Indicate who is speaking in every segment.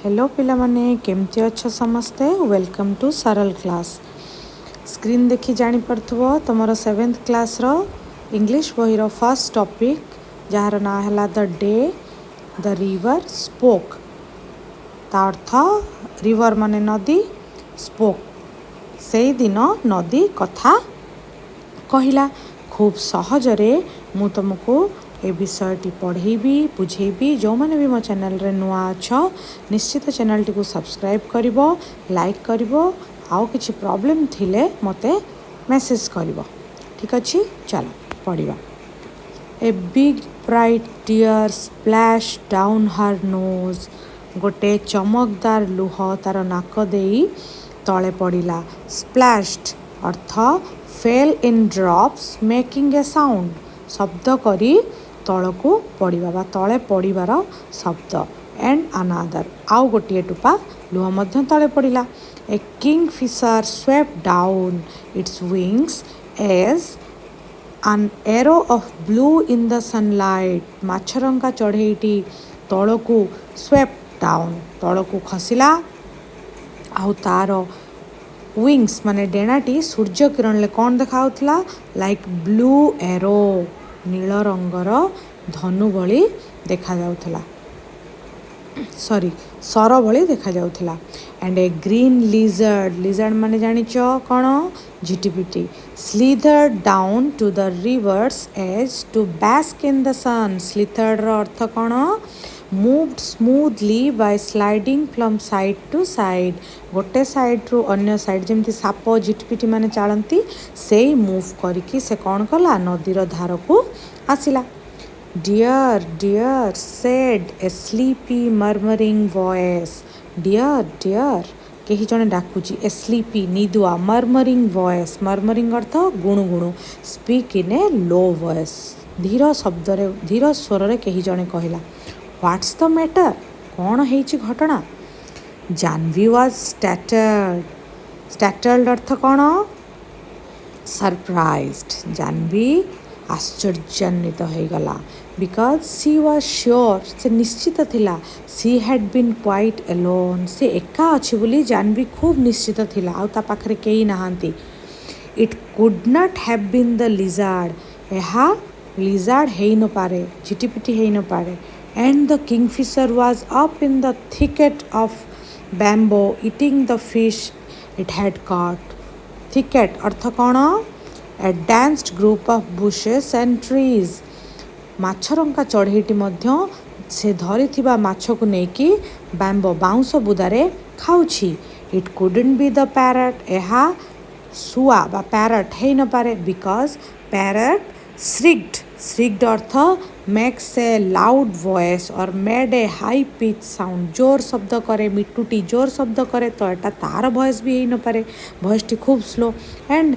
Speaker 1: Hello पिलामाने केमती अच्छा समस्ते वेलकम टू सरल क्लास स्क्रीन देखी जानी पड़थुबो तुमरो 7th क्लास रो इंग्लिश बही रो फर्स्ट टॉपिक जार ना हला the day the river spoke ता अर्थ रिवर माने नदी स्पोक से दिन नदी कथा कहिला खूब सहजरे मु तुमको ए विषयटी पढ़ेबी बुझेबी जो मैंने भी मो चैनल रे नुआ अछ निश्चित चैनल टी को सब्सक्राइब करिवो लाइक करिवो आउ किछि प्रॉब्लम थिले मते मैसेज करिवो ठीक अछि चलो पढ़िबा a big bright tear splash down her nose गोटे चमकदार लुह तार नाक देई तले पड़िला स्प्लैश्ड अर्थ fell in drops making a sound शब्द करी तलकू पड़िबा बा तले पड़िबार शब्द एंड अनादर आउ गोटे टुपा लुह मध्य तले पड़िला a kingfisher swept down its wings as an arrow of blue in the sunlight माछरंका चढ़ेईटी तलकू स्वेप्ट डाउन तलकू खसिला आउ तार विंग्स माने डेणाटी सूर्य किरण ले कौन देखाउथला लाइक ब्लू एरो नील रंगर धनु भली देखा जाउथला सॉरी सर भली देखा जाउथला एंड ए ग्रीन लिजर्ड माने जानिच कौन झिटिपिटी slithered down to the river's edge to bask in the सन स्लीथर्ड रो अर्थ कौन moved smoothly by sliding from side to side गोटे साइड रु अन्य साइड जमती साप झिटपिटी माने चलती से मूव करके से कौन कला नदीर धार को आसिला dear dear said a sleepy murmuring voice dear dear कहीं जड़े डाकुची ए स्लीपी निदुआ मर्मरिंग वॉइस मर्मरिंग अर्थ गुणु गुणु speak in a low voice धीर शब्द धीर स्वर कहीं जड़े कहला व्हाट्स द मैटर कौन है घटना जानवी वाज स्टैटर्ड अर्थ कौन सरप्राइज्ड जानवी आश्चर्यान्वित हो गला बिकॉज सी वाज श्योर से निश्चित थिला she had been quite alone से एका अच्छी बोली जानवी खूब निश्चित थिला आउ ता पाखरे केही नाहांती it could not have been the lizard एहा लिजार्ड हेई न पारे झिटिपिटी हेई न पारे and the kingfisher was up in the thicket of bamboo eating the fish it had caught thicket अर्थ कौन a dense group of bushes and trees माछरंका चढ़ेईटी मध्य से धरी माछ को लेकी बैम्बो बाउंस बुदारे खाऊछि it couldn't be the parrot एहा सुआ बा पैरट है न पारे बिकॉज पैरट श्रिक्ड अर्थ मेक्स ए लाउड वॉइस और made a high pitch sound जोर शब्द करे मिट्टुटी जोर शब्द करे तो एटा तार वॉइस भी न पारे वॉइस टी खूब slow and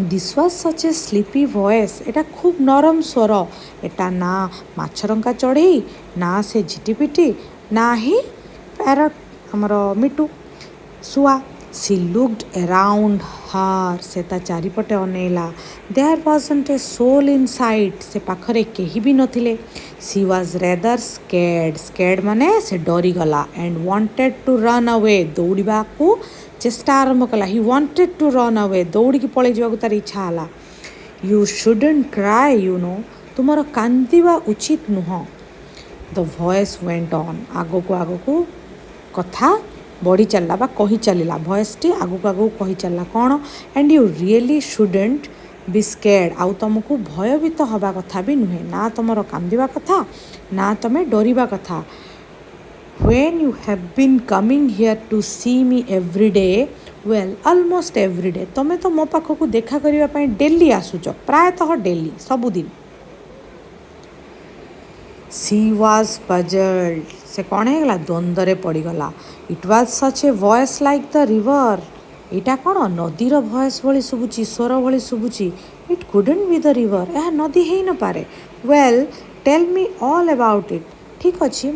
Speaker 1: this was such A sleepy voice एटा खूब नरम स्वर एटा ना माछरंका चढ़ई ना से झिटिपिटी ना ही पैरट हमर मिटू सुआ सी लुक्ड अराउंड हार से ता चारिपटे अनेला there wasn't a soul in sight से पाखरे केही भी नथिले सी वाज रेदर स्केर्ड माने से डरी गला and wanted to run away दौड़िबा को चेष्टा आरंभ कला she wanted to run away दौड़ी की पळै जाबा तार इच्छा हला you shouldn't cry you know तुमर कांदिबा उचित नुह द वॉइस वेंट ऑन आगो को कथा बढ़ी चलला बा कही चलला वॉइस टी आगो कही चलला कौन and you really shouldn't be scared आउ तुमको भयभीत हवा कथा भी नुहे ना तुमर कांदिबा कथा ना तमे डरिबा कथा when you have been coming here to see me every day well almost every day तमे तो मो पाख को देखा करिवा पई डेली आसुच प्रायतः डेली सबुदिन सी वाज पजल्ड से कौन है गला द्वंद्वरे पड़ीगला it was such a voice like the river एटा कौन नदीर वॉइस भली शुभुची स्वर भली शुभुची it couldn't be the river यह नदी है न पारे well tell me all about it ठीक अच्छी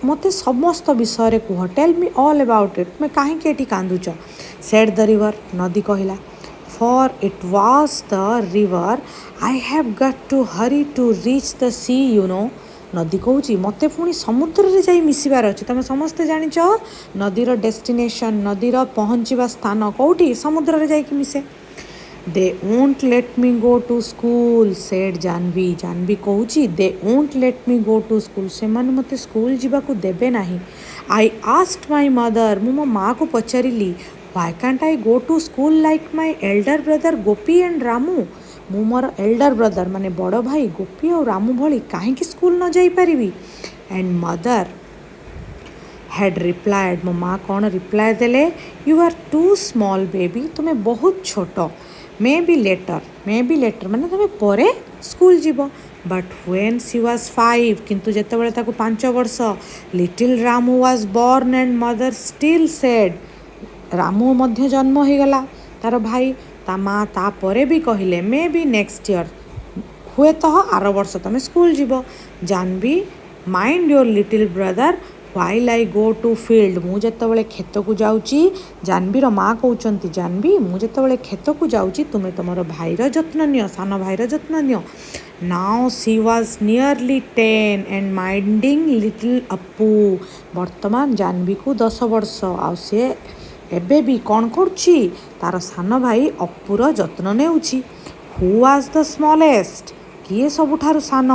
Speaker 1: मते समस्त विषय कह tell me all about it मैं कहीं एटी कांदुच सेड द रिवर नदी कहला for it was the river I have got to hurry to reach the sea you know नदी कहूँ मते पुणी समुद्र रे जाई मिसिबार अछि। तमे समस्ते जानिच नदीर डेस्टिनेशन नदीर पहुँचवा स्थान कौटी समुद्र रे जाई मिसे। They won't let me go to school said Jahnavi. Jahnavi कहूँ they won't let me go to school से मते स्कूल जीवाकू देबे नाही। आई आस्क्ड माई मदर मु मो माँ को पचारिली why can't I go to school like my elder brother Gopi and Ramu. मु मोर एल्डर ब्रदर माने बड़ भाई गोपी और रामू भली कहीं स्कूल न जाई परिबी। एंड मदर हैड रिप्लाइड मो माँ कौन रिप्लाय देले you are too small baby तुम्हें बहुत छोट मे बी लेटर माने तुम्हें परे स्कूल जीव। बट व्हेन सी वाज 5 किंतु जेतेबेले ताकू 5 वर्ष little Ramu was born and mother still said Ramu मध्य जन्म हो गला तार भाई ता माँ ता परे भी कहले मे बी नेक्स्ट ईयर हुए तो आर वर्ष तुम स्कूल जीव। Jahnavi mind your little brother while I go to field मु जेतेबेले खेत को जाउची जानवीर माँ कहउचंती जानवी मु जेतेबेले खेत को जाउची तुमे तुमर भाईर जत्न नियो सान भाईर जत्न नियो। Now she was nearly 10 and minding little Apu. वर्तमान जानवी को 10 वर्ष आ से एबे भी कौन करुची तार सान भाई अपूर जत्न नेउची। हु वाज द स्मॉलेस्ट किए सबुठारु सान।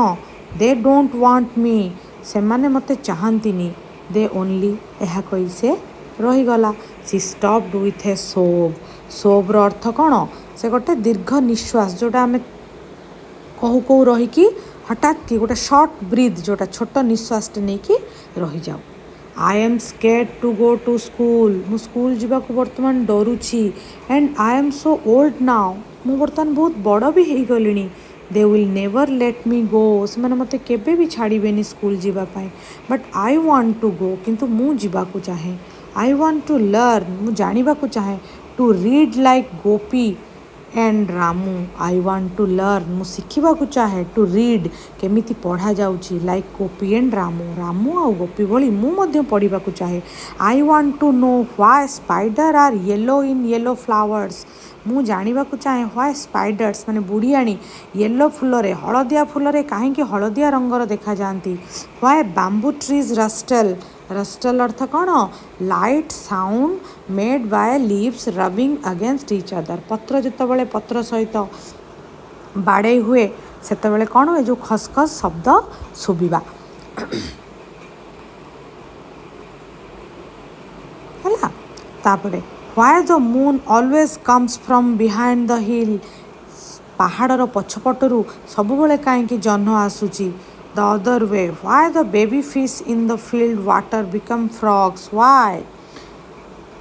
Speaker 1: दे डोंट वांट मी से माने मते चाहंतीनी। दे ओनली यह कही से रहीगला। सी स्टॉप्ड विथ ए सोब। सोब्र अर्थ कौन से गोटे दीर्घ निश्वास जोटा आम कहू कहू रहीकि हठात कि गोटे शॉर्ट ब्रीथ जोटा छोट निश्वासटे नहीं कि रही जाऊ। I am scared to go to school मु स्कूल जीवाकू बर्तमान डरुची। And I am so old now मु बर्तमान बहुत बड़ भी हो गलिनी। They will never let me go से मैंने मते केबे भी छाड़बेनि स्कूल जीवापाई। But I want to go किंतु मु जीवाकू चाहे। आई वांट टू लर्न मु जानिबाकू चाहे। To read like Gopi and Ramu I want to learn मु शिखिबाकू चाहे। टू रीड केमिति पढ़ा जाउची लाइक गोपी एंड रामू रामू आ गोपी भली मु मध्य पढ़िबाकू चाहे। I want to know why spider are yellow in yellow flowers मु जानिबाकू चाहे व्हाई स्पाइडर्स माने बुढ़ियाणी येलो फुलरे हलदिया फुलरे कहीं हलदिया रंगर देखा जाती। व्हाई बाम्बू ट्रीज रस्टल रस्टल अर्थ कौन light sound made by leaves rubbing against each other. पत्र जितेबाला पत्र सहित बाड़े हुए सेतेबाला कौन हुए जो खसखस शब्द शुभिबा है। तापरे why the moon always comes from behind the hill पहाड़र पछपटरू सबुबले कहीं जह्न आसूची। The other way why the baby fish in the field water become frogs why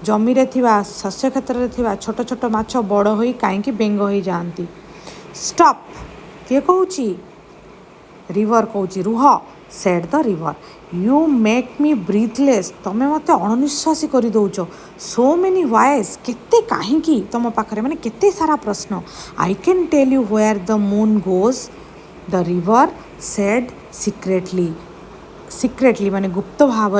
Speaker 1: जमीरे थिबा शस्य क्षेत्र में थिबा छोट छोट माछ बड़ होई कहीं बेंग हो जाती। स्टॉप किए कहूची रिवर कहूची रुह said the river you make me breathless तमें मत अणनिश्वासी कर दौच। सो मेनी व्हाइज केते कहीं तुम पाखे माने केते सारा प्रश्न। I can tell you where the moon goes the river said secretly secretly माने गुप्त भाव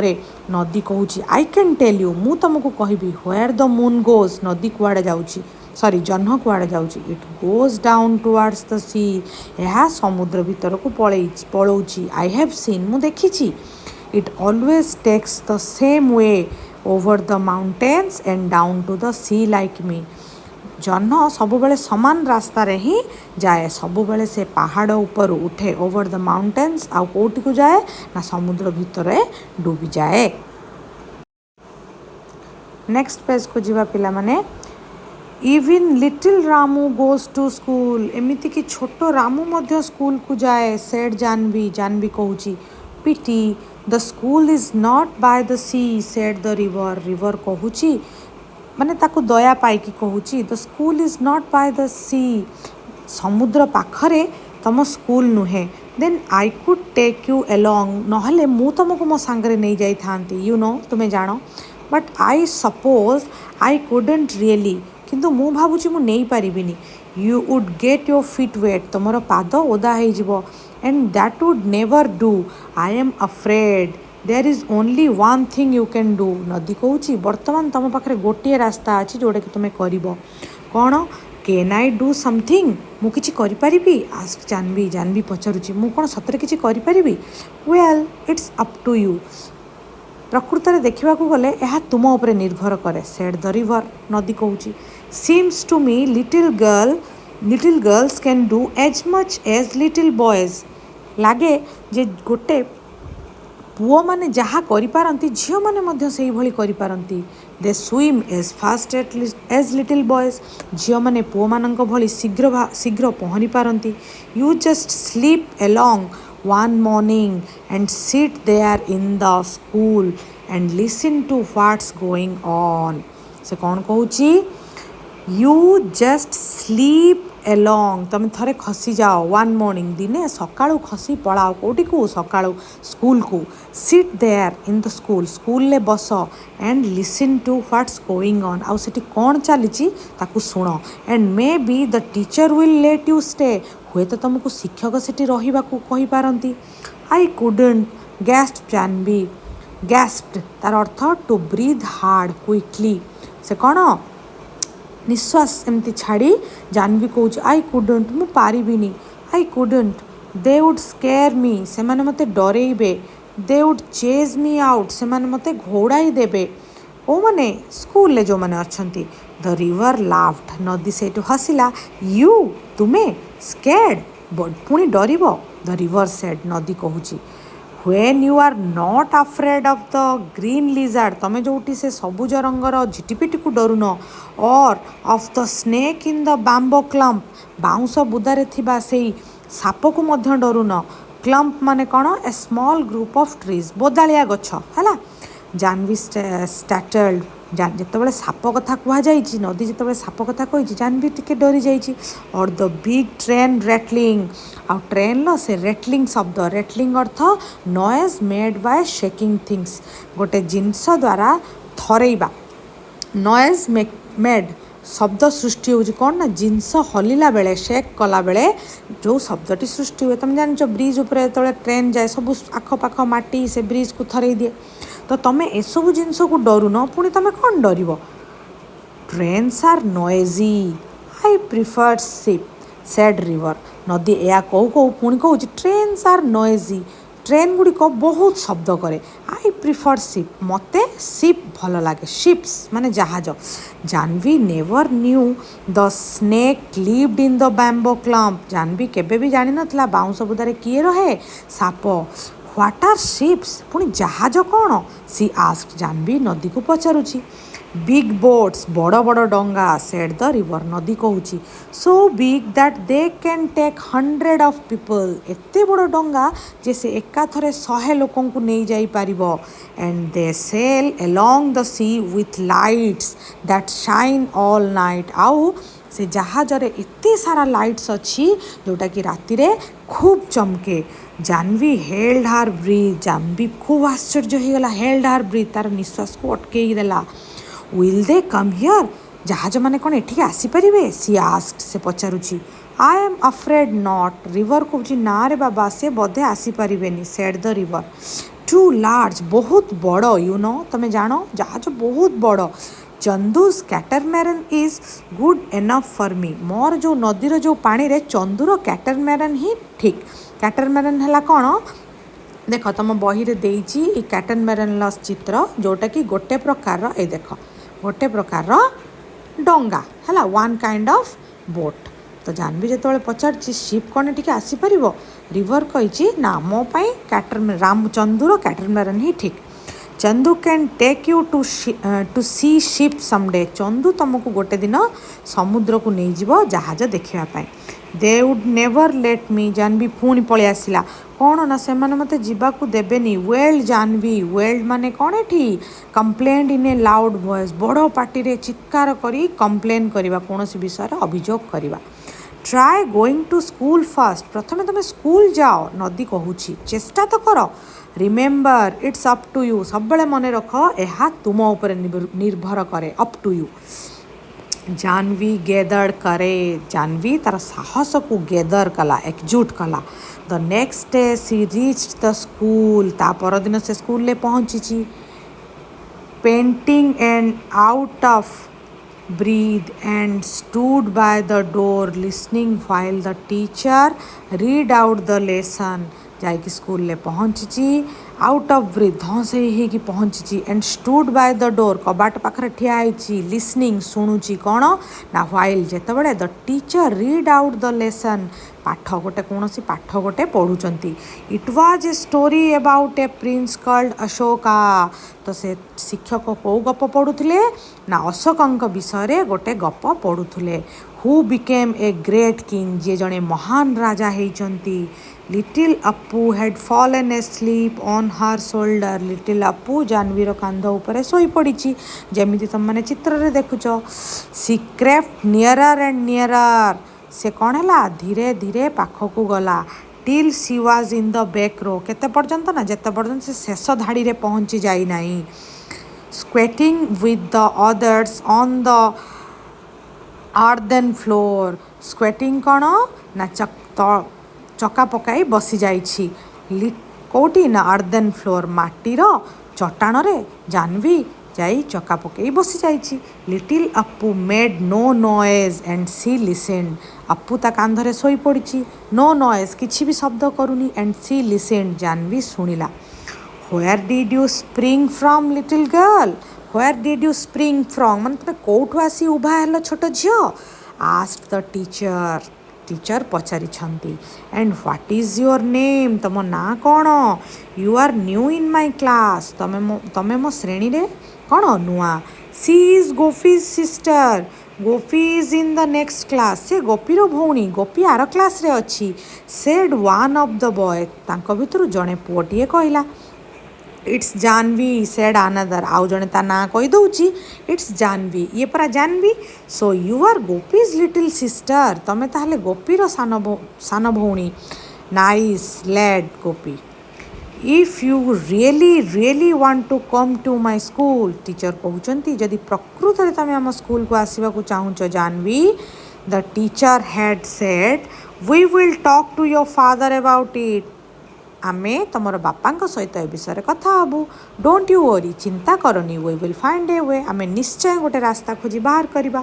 Speaker 1: नदी कहूची आई कैन टेल यू मु तुमको कहबी व्हेयर द मून गोज नदी कुआड़े जाऊँगी सॉरी जह्न कुआड़े जाऊँगी। It goes down towards the sea यह समुद्र भीतर को पलौची। आई हैव सीन मु देखी। It always takes the same way over the mountains and down to the sea like me जह्न सबुबले समान रास्ता रे ही जाए सबुबले से पहाड़ ऊपर उठे ओवर द माउंटेन्स आ कोटी को जाए ना समुद्र भीतर डूबी जाए। नेक्स्ट पेज को जीवा पिला माने even little Ramu goes to school एमिति कि छोट रामू मध्य स्कूल को जाए। सेड जानवी जानवी कहूची pity the school is not by the sea said the river river कहूची माने ताकू दया पाइकी कहूची the school is not by the sea समुद्र पाखरे तम स्कूल नुहे। Then I could take you along नहले मु तुमको मो सांगरे नहीं जाई थांती यू नो तुम्हें जानो। But I suppose I couldn't really किंतु मु भावुची मु नहीं पारिबिनी। You would get your feet wet तुमर पाद ओदा हो जिवो and that would never do I am afraid there is only one thing you can do नदी कहूची बर्तमान तुम पाखे गोटे रास्ता अच्छी जोटा कि तुम्हें कर कौन कैन आई डू समथिंग मु किछि करि परिबि आस्क जानवी जानवी पचारुछि मु कोन सतरे किछि करि परिबि well it's up to you प्रकृत में देखा गले यह तुम उपर निर्भर करे सेड द रिवर नदी कहूँ seems to me little girls can do as much as little boys लगे जे गोटे पुओ मैंने जहाँ करिपारती झील मैंने से भली करिपारती they swim as fast as little boys झील मैंने पुओ मान भली शीघ्र शीघ्र पहरी पारती you just slip along one morning and sit there in the school and listen to what's going on से कौन कहूची you just sleep along तुम थरे खसी जाओ one morning दिने सकाळु खसी पळाओ कोठी को सकाळु स्कूल को sit there in the school ले बस and listen to what's going on आउ सेठी कौन चलीची ताकू सुनो and maybe the teacher will let you stay हुए तो तुमको शिक्षक सेठी रहिबा को कहि पारंती I couldn't gasp Jahnavi gasped तार अर्थ टू ब्रीथ हार्ड क्विकली से कौन निश्वास एमती छाड़ी जानवी कहूँ आई कुडंट मु पारिबिनी I couldn't they would scare me से माने मते डरेइबे they would chase me out से माने मते घोड़ाई देबे ओ माने स्कूल ले जो माने अछंती द रिवर लाफ्ड नदी सेठु हसिला यू तुम्हें स्केर्ड पुणी डर द रिवर सेड नदी कहूँ when you are not afraid of the green lizard तमें जोटी से सबुज रंगर झिटिपिटी को डरुन और of the snake in the bamboo clump बाउंस बुदारे थिबा सेई साप को मध्य डरुन क्लम्प माने कौन a small group of trees बोदालिया गछ है जानवी स्टार्टल्ड जिते साप कथा कहुई नदी जिते साप कथा कही जानवी टिके डरी जाइए और द बिग ट्रेन रेटलिंग आ ट्रेन से रेटलिंग शब्द रेटलिंग अर्थ noise made by shaking things गोटे जिनस द्वारा थरैबा नॉइज मेड शब्द सृष्टि होची कौन ना जिनस हलिला बेले शेक कला बेले जो शब्दटी सृष्टि हुए तुम जान ब्रिज उपर जो ट्रेन जाए सब आखपाख माटी से ब्रिज को थरई दिए तो तुम एसबू जिनस को डरुन पुणी तुम कौन डर trains are noisy I prefer ship said river नदी या कहू कहू पुणी कहूँ ट्रेन्स आर नॉइजी ट्रेन गुड़िक बहुत शब्द करे आई प्रिफर शिप मते शिप भल लगे शिप्स माने जहाज Jahnavi never knew the snake lived in the bamboo clump Jahnavi केबे भी जानी नथला बाउंस बुदारे किए रहे साप व्हाट आर शिप्स पुणी जहाज कौन सी आस्क्ड जानवी नदी को पचारुची बिग बोट्स बड़ बड़ डंगा सेड द रिवर नदी कहूँ so big that they can take 100 of people एते बड़ डंगा जे से एकाथरे 100 लोकन को नहीं जाई पारिबो and they sail along the sea with lights that shine all night आउ से जहाज रे एते सारा लाइट्स अच्छी जोटा कि राति रे खूब चमके जानवी हेल्ड हार ब्रीथ जानवी खूब आश्चर्य हो गला हेल्ड हार ब्रीथ तार निश्वास को अटके देला विल दे कम हियर जहाज माने कौन एठिक आसीपारे सी आस्क्ड से पचारुची I am afraid not river कहूँ ना रे बाबा से बोधे आसीपारे said the river too large बहुत बड़ यू नो तुम जान जहाज बहुत बड़ Chandu's catamaran is good enough for me मोर जो नदीर जो पानी रे चंदूर कैटरमैरन ही ठीक कैटरमैरन है कौन देख तुम बही रे देइची ई कैटरमैरन चित्र जोटा कि गोटे प्रकार ए देख गोटे प्रकार डंगा है वन काइंड ऑफ बोट तो जानवी जो पचार शिप कौन टी आसीपर रिवर कही ना मो कैटर रामचंदूर कैटरमैरन ही ठीक Chandu can take you to see ship someday Chandu तुमको गोटे दिन समुद्र को नहीं जीव जहाज देखापी they would never let me Jahnavi पुणी पलि आसला कौन ना से मत जावाक देवेनि वेल्ड जानवी वेल्ड माने कौन एठी complaint in a loud voice बड़ पार्टी रे चित्कार करी कंप्लेन करवा कौन विषय अभियोग करवा try going to school first प्रथमे तुम स्कूल जाओ नदी कहूँ चेष्टा तो कर remember it's up to you सब मन रख यह तुम उपर निर्भर करे up to you Jahnavi gathered करे जानवी तार साहस को गेदर कला एकजुट कला the next day she reached the school ता परदिन से स्कूल ले पहुँची panting and out of breathed and stood by the door listening while the teacher read out the lesson. ଯାଇକି ସ୍କୁଲରେ ପହଞ୍ଚିଛି ଆଉଟ୍ ଅଫ୍ ବ୍ରିଥ୍ ଧଁସେଇ ହେଇକି ପହଞ୍ଚିଛି ଆଣ୍ଡ ଷ୍ଟୁଡ୍ ବାଇ ଦ ଡୋର୍ କବାଟ ପାଖରେ ଠିଆ ହେଇଛି ଲିସନିଂ ଶୁଣୁଛି କ'ଣ ନା ହ୍ୱାଇଲ୍ ଯେତେବେଳେ the teacher read out the lesson ପାଠ କୌଣସି ପାଠ ପଢ଼ୁଛନ୍ତି it was a story about a prince called Ashoka ତ ସେ ଶିକ୍ଷକ କେଉଁ ଗପ ପଢ଼ୁଥିଲେ ନା ଅଶୋକଙ୍କ ବିଷୟରେ ଗୋଟେ ଗପ ପଢ଼ୁଥିଲେ who became a great king ଯିଏ ଜଣେ ମହାନ ରାଜା ହେଇଛନ୍ତି little Apu had fallen asleep on her shoulder little Apu ଜାହ୍ନବୀର କାନ୍ଧ ଉପରେ ଶୋଇପଡ଼ିଛି ଯେମିତି ତୁମମାନେ ଚିତ୍ରରେ ଦେଖୁଛ ସି କ୍ରେପ୍ଟ ନିୟରର୍ ଆଣ୍ଡ ନିୟରର୍ ସେ କ'ଣ ହେଲା ଧୀରେ ଧୀରେ ପାଖକୁ ଗଲା till C was in the back ରୋ କେତେ ପର୍ଯ୍ୟନ୍ତ ନା ଯେତେ ପର୍ଯ୍ୟନ୍ତ ସେ ଶେଷ ଧାଡ଼ିରେ ପହଞ୍ଚି ଯାଇନାହିଁ squatting with the others on the earthen floor squatting କ'ଣ ନା ଚକା ପକାଇ ବସିଯାଇଛି କେଉଁଠି ନା ଆର୍ଦେନ୍ ଫ୍ଲୋର୍ ମାଟିର ଚଟାଣରେ ଜାହ୍ନବୀ ଯାଇ ଚକା ପକାଇ ବସିଯାଇଛି little Apu made no noise and she listened Apu ତା କାନ୍ଧରେ ଶୋଇପଡ଼ିଛି ନୋ ନଏଜ୍ କିଛି ବି ଶବ୍ଦ କରୁନି ଆଣ୍ଡ ସି ଲିସେଣ୍ଡ ଜାହ୍ନବୀ ଶୁଣିଲା where did you spring from little girl where did you spring from ମାନେ ତୁମେ କେଉଁଠୁ ଆସି ଉଭା ହେଲ ଛୋଟ ଝିଅ ଆସ୍କ ଦ ଟିଚର୍ ପଚାରିଛନ୍ତି and what is your name ତମ ନାଁ କ'ଣ you are new in my class ତମେ ମୋ ଶ୍ରେଣୀରେ କ'ଣ ନୂଆ she is Gopi's sister Gopi is in the next class ସେ ଗୋପୀର ଭଉଣୀ ଗୋପୀ ଆର କ୍ଲାସ୍ରେ ଅଛି said one of the boy ତାଙ୍କ ଭିତରୁ ଜଣେ ପୁଅଟିଏ କହିଲା ଇଟ୍ସ ଜାହ୍ନବୀ ସେଡ୍ ଆନାଦର ଆଉ ଜଣେ ତା ନାଁ କହିଦେଉଛି ଇଟ୍ସ ଜାହ୍ନବୀ ଇଏ ପରା Jahnavi so you are Gopi's little sister ତମେ ତାହେଲେ ଗୋପୀର ସାନ ଭଉଣୀ nice lad Gopi if you really want to come to my school teacher କହୁଛନ୍ତି ଯଦି ପ୍ରକୃତରେ ତମେ ଆମ ସ୍କୁଲକୁ ଆସିବାକୁ ଚାହୁଁଛ Jahnavi the teacher had said we will talk to your father about it ଆମେ ତୁମର ବାପାଙ୍କ ସହିତ ଏ ବିଷୟରେ କଥା ହେବୁ ଡୋଣ୍ଟ ୟୁ ୱରି ଚିନ୍ତା କରନି we will find a way ଆମେ ନିଶ୍ଚୟ ଗୋଟେ ରାସ୍ତା ଖୋଜି ବାହାର କରିବା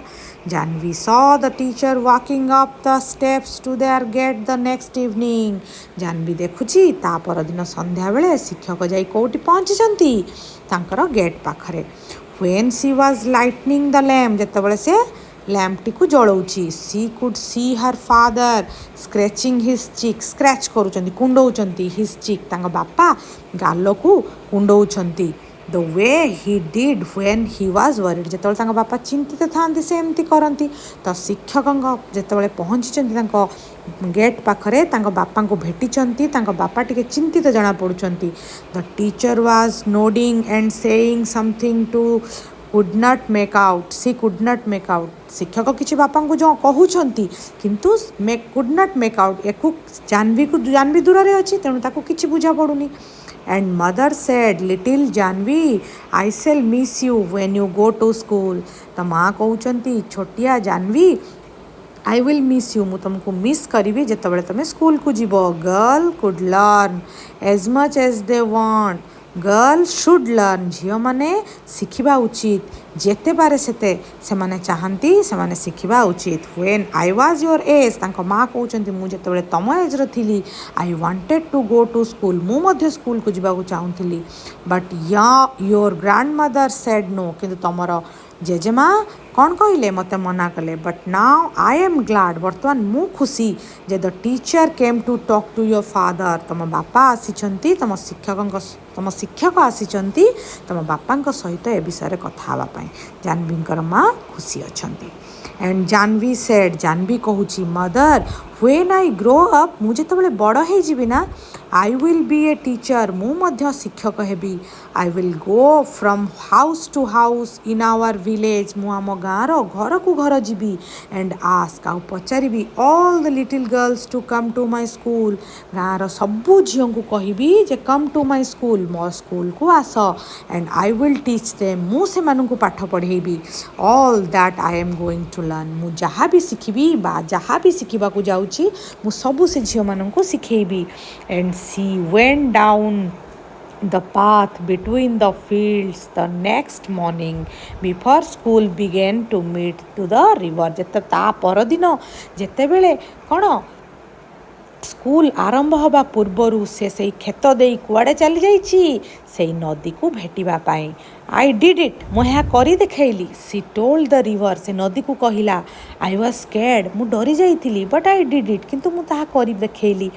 Speaker 1: Jahnavi saw the teacher walking up the steps to their gate the next evening ଜାହ୍ନବୀ ଦେଖୁଛି ତା ପରଦିନ ସନ୍ଧ୍ୟାବେଳେ ଶିକ୍ଷକ ଯାଇ କେଉଁଠି ପହଞ୍ଚିଛନ୍ତି ତାଙ୍କର ଗେଟ୍ ପାଖରେ when she was lighting the lamp ଯେତେବେଳେ ସେ ଲ୍ୟାମ୍ପଟିକୁ ଜଳଉଛି she could see her father scratching his cheek scratch କରୁଛନ୍ତି କୁଣ୍ଡଉଛନ୍ତି ହିଜ୍ ଚିକ୍ ତାଙ୍କ ବାପା ଗାଲକୁ କୁଣ୍ଡଉଛନ୍ତି the way he did when he was worried ଯେତେବେଳେ ତାଙ୍କ ବାପା ଚିନ୍ତିତ ଥାଆନ୍ତି ସେ ଏମିତି କରନ୍ତି ତ ଶିକ୍ଷକଙ୍କ ଯେତେବେଳେ ପହଞ୍ଚିଛନ୍ତି ତାଙ୍କ ଗେଟ୍ ପାଖରେ ତାଙ୍କ ବାପାଙ୍କୁ ଭେଟିଛନ୍ତି ତାଙ୍କ ବାପା ଟିକେ ଚିନ୍ତିତ ଜଣାପଡ଼ୁଛନ୍ତି the teacher was nodding and saying something to could not make out she could not make out ଶିକ୍ଷକ କିଛି ବାପାଙ୍କୁ ଯେଉଁ କହୁଛନ୍ତି କିନ୍ତୁ could not make out Jahnavi ଦୂରରେ ଅଛି ତେଣୁ ତାକୁ କିଛି ବୁଝା ପଡ଼ୁନି and mother said little Jahnavi I shall miss you when you go to school ତ ମାଆ କହୁଛନ୍ତି ଛୋଟିଆ Jahnavi I will miss you ମୁଁ ତୁମକୁ ମିସ୍ କରିବି ଯେତେବେଳେ ତୁମେ ସ୍କୁଲକୁ ଯିବ girl could learn as much as they want girl should learn ଝିଅମାନେ ଶିଖିବା ଉଚିତ ଯେତେ ପାରେ ସେତେ ସେମାନେ ଚାହାନ୍ତି ସେମାନେ ଶିଖିବା ଉଚିତ when I was your age ତାଙ୍କ ମାଆ କହୁଛନ୍ତି ମୁଁ ଯେତେବେଳେ ତମ ଏଜ୍ର ଥିଲି I wanted to go to school ମୁଁ ମଧ୍ୟ ସ୍କୁଲକୁ ଯିବାକୁ ଚାହୁଁଥିଲି but your grandmother said no କିନ୍ତୁ ତମର ଜେଜେମା କ'ଣ କହିଲେ ମୋତେ ମନା କଲେ but now I am glad ବର୍ତ୍ତମାନ ମୁଁ ଖୁସି ଯେ the teacher came to talk to your father ତମ ବାପା ଆସିଛନ୍ତି ତମ ଶିକ୍ଷକ ଆସିଛନ୍ତି ତମ ବାପାଙ୍କ ସହିତ ଏ ବିଷୟରେ କଥା ହେବା ପାଇଁ ଜାହ୍ନବୀଙ୍କର ମାଆ ଖୁସି ଅଛନ୍ତି ଆଣ୍ଡ ଜାହ୍ନବୀ ସେଡ୍ ଜାହ୍ନବୀ କହୁଛି mother when I grow up ମୁଁ ଯେତେବେଳେ ବଡ଼ ହେଇଯିବି ନା I will be a teacher ମୁଁ ମଧ୍ୟ ଶିକ୍ଷକ ହେବି I will go from house to house in our village ମୁଁ ଆମ ଗାଁର ଘରକୁ ଘର ଯିବି ଆଣ୍ଡ ଆସ୍କ ଆଉ ପଚାରିବି all the little girls to come to my school ଗାଁର ସବୁ ଝିଅଙ୍କୁ କହିବି ଯେ କମ୍ ଟୁ ମାଇ ସ୍କୁଲ ମୋ ସ୍କୁଲକୁ ଆସ and I will teach them ମୁଁ ସେମାନଙ୍କୁ ପାଠ ପଢ଼େଇବି all that I am going to learn ମୁଁ ଯାହା ବି ଶିଖିବି ବା ଯାହା ବି ଶିଖିବାକୁ ଯାଉଛି ମୁଁ ସବୁ ସେ ଝିଅମାନଙ୍କୁ ଶିଖେଇବି and she went down the path between the fields the next morning before school began to meet to the river ଯେତେ ତା ପରଦିନ ଯେତେବେଳେ କ'ଣ ସ୍କୁଲ ଆରମ୍ଭ ହେବା ପୂର୍ବରୁ ସେ ସେଇ କ୍ଷେତ ଦେଇ କୁଆଡ଼େ ଚାଲିଯାଇଛି ସେଇ ନଦୀକୁ ଭେଟିବା ପାଇଁ ଆଇ ଡିଡ୍ ଇଟ୍ ମୁଁ ଏହା କରି ଦେଖାଇଲି ସି ଟୋଲ୍ଡ ଦ ରିଭର ସେ ନଦୀକୁ କହିଲା ଆଇ ୱାଜ୍ ସ୍କେର୍ଡ ମୁଁ ଡରି ଯାଇଥିଲି ବଟ୍ ଆଇ ଡିଡ୍ ଇଟ୍ କିନ୍ତୁ ମୁଁ ତାହା କରି ଦେଖାଇଲି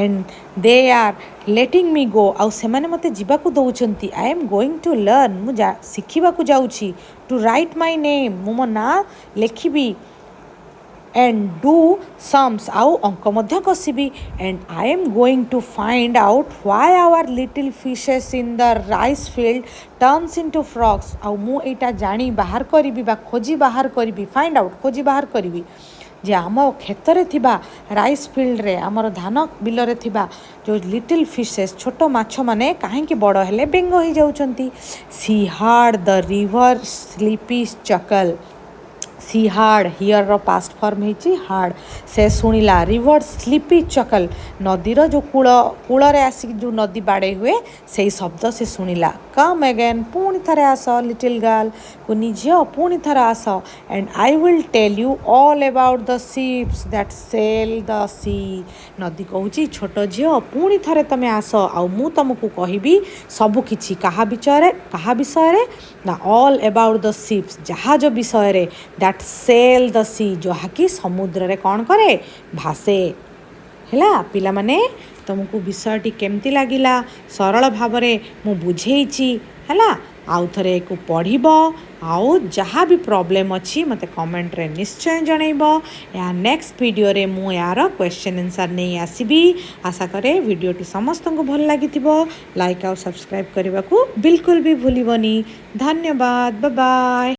Speaker 1: ଆଣ୍ଡ ଦେ ଆର୍ ଲେଟିଂ ମି ଗୋ ଆଉ ସେମାନେ ମୋତେ ଯିବାକୁ ଦେଉଛନ୍ତି I am going to learn ମୁଁ ଶିଖିବାକୁ ଯାଉଛି ଟୁ ରାଇଟ୍ ମାଇ ନେମ୍ ମୁଁ ମୋ ନାଁ ଲେଖିବି and do sums ଆଉ ଅଙ୍କ ମଧ୍ୟ କଷିବି and I am going to find out why our little fishes in the rice field turns into frogs ଆଉ ମୁଁ ଏଇଟା ଜାଣି ବାହାର କରିବି ବା ଖୋଜି ବାହାର କରିବି find out ଖୋଜି ବାହାର କରିବି ଯେ ଆମ କ୍ଷେତରେ ଥିବା ରାଇସ୍ ଫିଲ୍ଡରେ ଆମର ଧାନ ବିଲରେ ଥିବା ଯେଉଁ ଲିଟିଲ୍ ଫିସେସ୍ ଛୋଟ ମାଛମାନେ କାହିଁକି ବଡ଼ ହେଲେ ବେଙ୍ଗ ହେଇଯାଉଛନ୍ତି she heard the river slippy chuckle she heard ହିୟରର ପାଷ୍ଟ ଫର୍ମ ହେଇଛି ହାର୍ଡ ସେ ଶୁଣିଲା ରିଭର ସ୍ଲିପି ଚକଲ ନଦୀର ଯେଉଁ କୂଳରେ ଆସିକି ଯେଉଁ ନଦୀ ବାଡ଼େଇ ହୁଏ ସେଇ ଶବ୍ଦ ସେ ଶୁଣିଲା କମ୍ ଏଗେନ୍ ପୁଣି ଥରେ ଆସ ଲିଟିଲ୍ ଗାର୍ଲ କୁନି ଝିଅ ପୁଣି ଥରେ ଆସ and I will tell you all about the ships that sail the sea ନଦୀ କହୁଛି ଛୋଟ ଝିଅ ପୁଣି ଥରେ ତମେ ଆସ ଆଉ ମୁଁ ତମକୁ କହିବି ସବୁକିଛି କାହା ବିଷୟରେ ନା ଅଲ୍ ଆବାଉଟ୍ ଦ ସିପ୍ସ ଜାହାଜ ବିଷୟରେ ଦ୍ୟାଟ୍ ସେଲ୍ ଦ ସି ଯାହାକି ସମୁଦ୍ରରେ କ'ଣ କରେ ଭାସେ ହେଲା ପିଲାମାନେ ତୁମକୁ ବିଷୟଟି କେମିତି ଲାଗିଲା ସରଳ ଭାବରେ ମୁଁ ବୁଝେଇଛି ହେଲା ଆଉ ଥରେ ଏକୁ ପଢ଼ିବ ଆଉ ଯାହା ବି ପ୍ରୋବ୍ଲେମ୍ ଅଛି ମୋତେ କମେଣ୍ଟରେ ନିଶ୍ଚୟ ଜଣାଇବ ଏହା ନେକ୍ସଟ ଭିଡ଼ିଓରେ ମୁଁ ଏହାର କ୍ୱେଶ୍ଚନ୍ ଆନ୍ସର୍ ନେଇ ଆସିବି ଆଶା କରେ ଭିଡ଼ିଓଟି ସମସ୍ତଙ୍କୁ ଭଲ ଲାଗିଥିବ ଲାଇକ୍ ଆଉ ସବସ୍କ୍ରାଇବ୍ କରିବାକୁ ବିଲକୁଲ ବି ଭୁଲିବନି ଧନ୍ୟବାଦ ବାଏ ବାଏ।